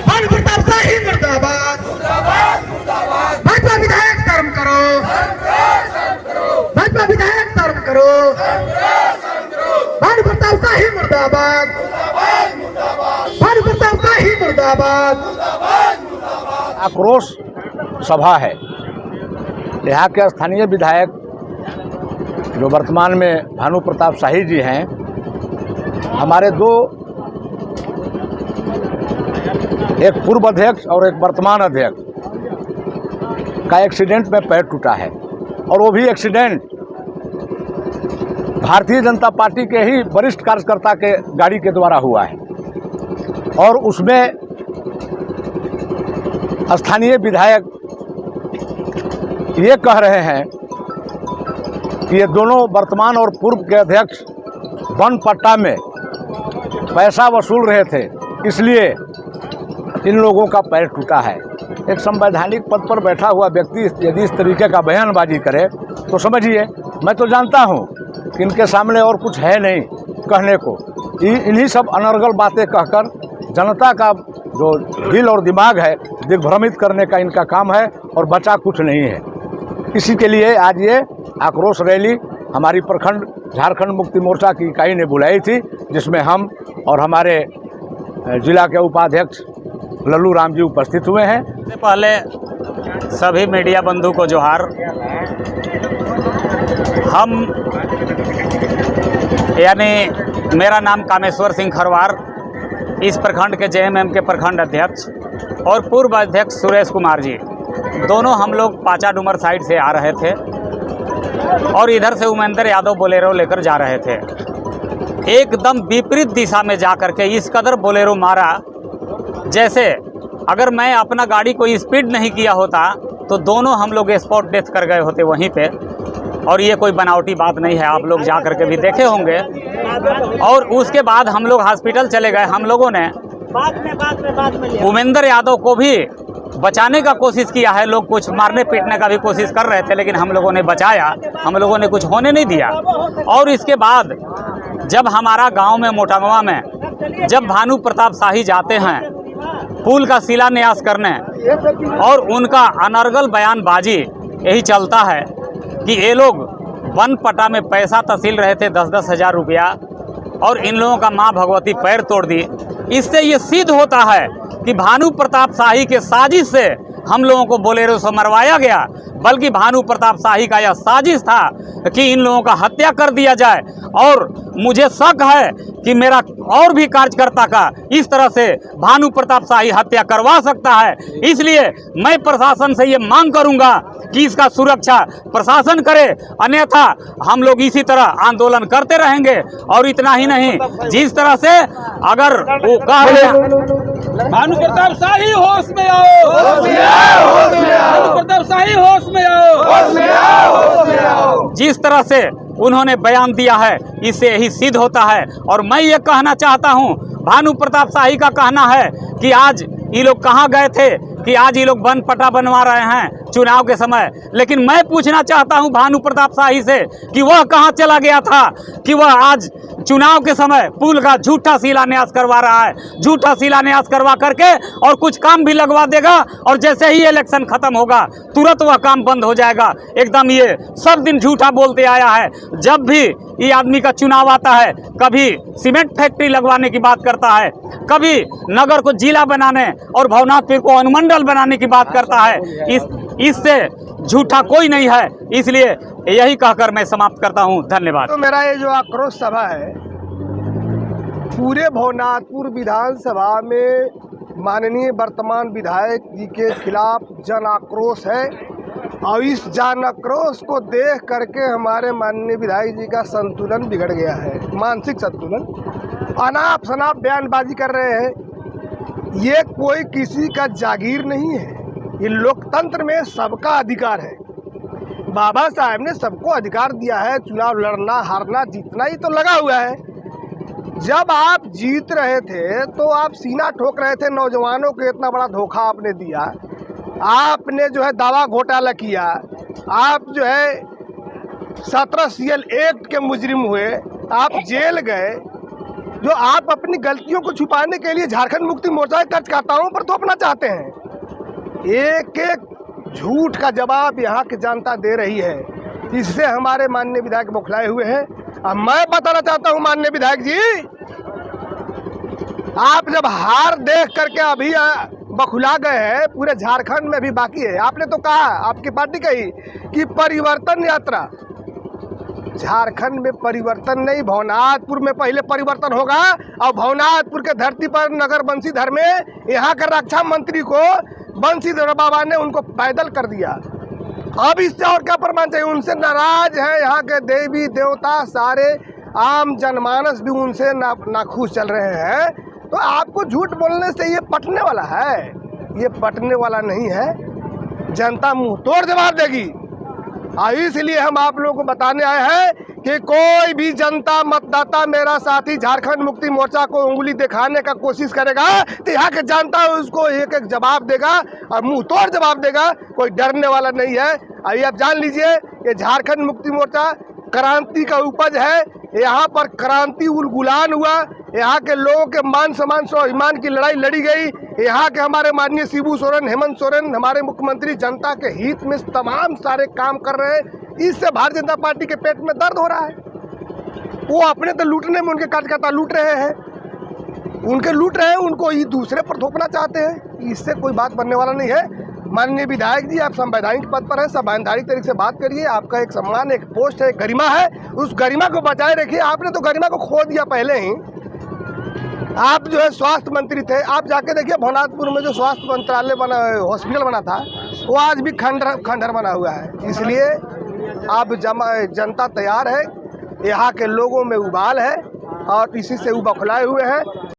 भानु प्रताप शाही मुर्दाबाद, भाजपा विधायक शर्म करो, भाजपा विधायक शर्म करो, भानु प्रताप शाही मुर्दाबाद, भानु प्रताप शाही मुर्दाबाद। आक्रोश सभा है। यहाँ के स्थानीय विधायक जो वर्तमान में भानु प्रताप शाही जी हैं, हमारे दो, एक पूर्व अध्यक्ष और एक वर्तमान अध्यक्ष का एक्सीडेंट में पैर टूटा है और वो भी एक्सीडेंट भारतीय जनता पार्टी के ही वरिष्ठ कार्यकर्ता के गाड़ी के द्वारा हुआ है और उसमें स्थानीय विधायक ये कह रहे हैं कि ये दोनों वर्तमान और पूर्व के अध्यक्ष वन पट्टा में पैसा वसूल रहे थे, इसलिए इन लोगों का पैर टूटा है। एक संवैधानिक पद पर बैठा हुआ व्यक्ति यदि इस तरीके का बयानबाजी करे तो समझिए, मैं तो जानता हूं कि इनके सामने और कुछ है नहीं कहने को। इन्हीं सब अनर्गल बातें कहकर जनता का जो दिल और दिमाग है दिग्भ्रमित करने का इनका काम है और बचा कुछ नहीं है। इसी के लिए आज ये आक्रोश रैली हमारी प्रखंड झारखंड मुक्ति मोर्चा की इकाई ने बुलाई थी, जिसमें हम और हमारे जिला के उपाध्यक्ष लल्लू राम जी उपस्थित हुए हैं। सबसे पहले सभी मीडिया बंधु को जोहार। हम यानी मेरा नाम कामेश्वर सिंह खरवार, इस प्रखंड के जेएमएम के प्रखंड अध्यक्ष और पूर्व अध्यक्ष सुरेश कुमार जी, दोनों हम लोग पाचा डूमर साइड से आ रहे थे और इधर से उमेंद्र यादव बोलेरो लेकर जा रहे थे। एकदम विपरीत दिशा में जा करके इस कदर बोलेरो मारा, जैसे अगर मैं अपना गाड़ी को स्पीड नहीं किया होता तो दोनों हम लोग स्पॉट डेथ कर गए होते वहीं पे। और ये कोई बनावटी बात नहीं है, आप लोग जा करके भी देखे होंगे। और उसके बाद हम लोग हॉस्पिटल चले गए। हम लोगों ने उमेंद्र यादव को भी बचाने का कोशिश किया है, लोग कुछ मारने पीटने का भी कोशिश कर रहे थे, लेकिन हम लोगों ने बचाया, हम लोगों ने कुछ होने नहीं दिया। और इसके बाद जब हमारा गांव में मोटागवा में जब भानु प्रताप शाही जाते हैं पुल का शिलान्यास करने और उनका अनर्गल बयानबाजी यही चलता है कि ये लोग वन पट्टा में पैसा तहसील रहे थे 10-10 हज़ार रुपया और इन लोगों का माँ भगवती पैर तोड़ दी। इससे ये सिद्ध होता है कि भानु प्रताप शाही के साजिश से हम लोगों को बोलेरो से मरवाया गया, बल्कि भानु प्रताप शाही का यह साजिश था कि इन लोगों का हत्या कर दिया जाए। और मुझे शक है कि मेरा और भी कार्यकर्ता का इस तरह से भानु प्रताप शाही हत्या करवा सकता है। इसलिए मैं प्रशासन से ये मांग करूंगा कि इसका सुरक्षा प्रशासन करे, अन्यथा हम लोग इसी तरह आंदोलन करते रहेंगे। और इतना ही नहीं, जिस तरह से अगर वो कह रहे हैं भानु प्रताप शाही होश में आओ, भानु प्रताप शाही होश में आओ, जिस तरह से उन्होंने बयान दिया है इससे यही सिद्ध होता है। और मैं ये कहना चाहता हूँ, भानु प्रताप शाही का कहना है कि आज ये लोग कहाँ गए थे, कि आज ये लोग वन पट्टा बनवा रहे हैं चुनाव के समय। लेकिन मैं पूछना चाहता हूं भानु प्रताप शाही से कि वह कहां चला गया था कि वह आज चुनाव के समय पुल का झूठा शिलान्यास करवा रहा है। झूठा शिलान्यास करवा करके और कुछ काम भी लगवा देगा और जैसे ही इलेक्शन खत्म होगा तुरंत वह काम बंद हो जाएगा। एकदम ये सब दिन झूठा बोलते आया है। जब भी ये आदमी का चुनाव आता है, कभी सीमेंट फैक्ट्री लगवाने की बात करता है, कभी नगर को जिला बनाने और भवनाथपुर को अनुमंडल बनाने की बात करता है। इससे झूठा कोई नहीं है। इसलिए यही कहकर मैं समाप्त करता हूं। धन्यवाद। तो मेरा ये जो आक्रोश सभा है, पूरे भवनाथपुर विधानसभा में माननीय वर्तमान विधायक जी के खिलाफ जन आक्रोश है और इस जन आक्रोश को देख करके हमारे माननीय विधायक जी का संतुलन बिगड़ गया है, मानसिक संतुलन। अनाप शनाप बयानबाजी कर रहे हैं। ये कोई किसी का जागीर नहीं है, ये लोकतंत्र में सबका अधिकार है। बाबा साहब ने सबको अधिकार दिया है, चुनाव लड़ना हारना जीतना ही तो लगा हुआ है। जब आप जीत रहे थे तो आप सीना ठोक रहे थे नौजवानों को, इतना बड़ा धोखा आपने दिया। आपने जो है दावा घोटाला किया, आप जो है 17 CL एक्ट के मुजरिम हुए, आप जेल गए। जो आप अपनी गलतियों को छुपाने के लिए झारखंड मुक्ति मोर्चा के कार्यकर्ताओं पर थोपना चाहते हैं। एक एक झूठ का जवाब यहाँ की जनता दे रही है। इससे हमारे माननीय विधायक बौखलाए हुए हैं। अब मैं बताना चाहता हूँ माननीय विधायक जी, आप जब हार देख करके अभी बखुला गए हैं, पूरे झारखंड में भी बाकी है। आपने तो कहा, आपकी पार्टी कही कि परिवर्तन यात्रा, झारखंड में परिवर्तन नहीं, भवनाथपुर में पहले परिवर्तन होगा। और भवनाथपुर के धरती पर नगर बंशीधर में यहाँ के रक्षा मंत्री को बंशीधर बाबा ने उनको पैदल कर दिया। अब इससे और क्या प्रमाण चाहिए? उनसे नाराज है यहाँ के देवी देवता, सारे आम जनमानस भी उनसे नाखुश चल रहे हैं। तो आपको झूठ बोलने से ये पटने वाला है? ये पटने वाला नहीं है। जनता मुंह तोड़ जवाब देगी। इसलिए हम आप लोगों को बताने आए हैं कि कोई भी जनता मतदाता मेरा साथी झारखंड मुक्ति मोर्चा को उंगली दिखाने का कोशिश करेगा तो यहाँ के जनता उसको एक एक जवाब देगा और मुंह तोड़ जवाब देगा। कोई डरने वाला नहीं है। अभी आप जान लीजिए कि झारखंड मुक्ति मोर्चा क्रांति का उपज है। यहाँ पर क्रांति उलगुलान हुआ। यहाँ के लोगों के मान सम्मान स्वाभिमान की लड़ाई लड़ी गई। यहाँ के हमारे माननीय शिबू सोरेन, हेमंत सोरेन, हमारे मुख्यमंत्री जनता के हित में तमाम सारे काम कर रहे हैं। इससे भारतीय जनता पार्टी के पेट में दर्द हो रहा है। वो अपने तो लूटने में उनके कार्यकर्ता लूट रहे हैं, उनके लूट रहे हैं, उनको ये दूसरे पर थोपना चाहते हैं। इससे कोई बात बनने वाला नहीं है। माननीय विधायक जी, आप संवैधानिक पद पर हैं, संवैधानिक तरीके से बात करिए। आपका एक सम्मान, एक पोस्ट है, एक गरिमा है, उस गरिमा को बचाए रखिए। आपने तो गरिमा को खो दिया पहले ही। आप जो है स्वास्थ्य मंत्री थे, आप जाके देखिए भवनाथपुर में जो स्वास्थ्य मंत्रालय बना, हॉस्पिटल बना था, वो आज भी खंडहर बना हुआ है। इसलिए अब जनता तैयार है, यहाँ के लोगों में उबाल है और इसी से वो बौखलाए हुए हैं।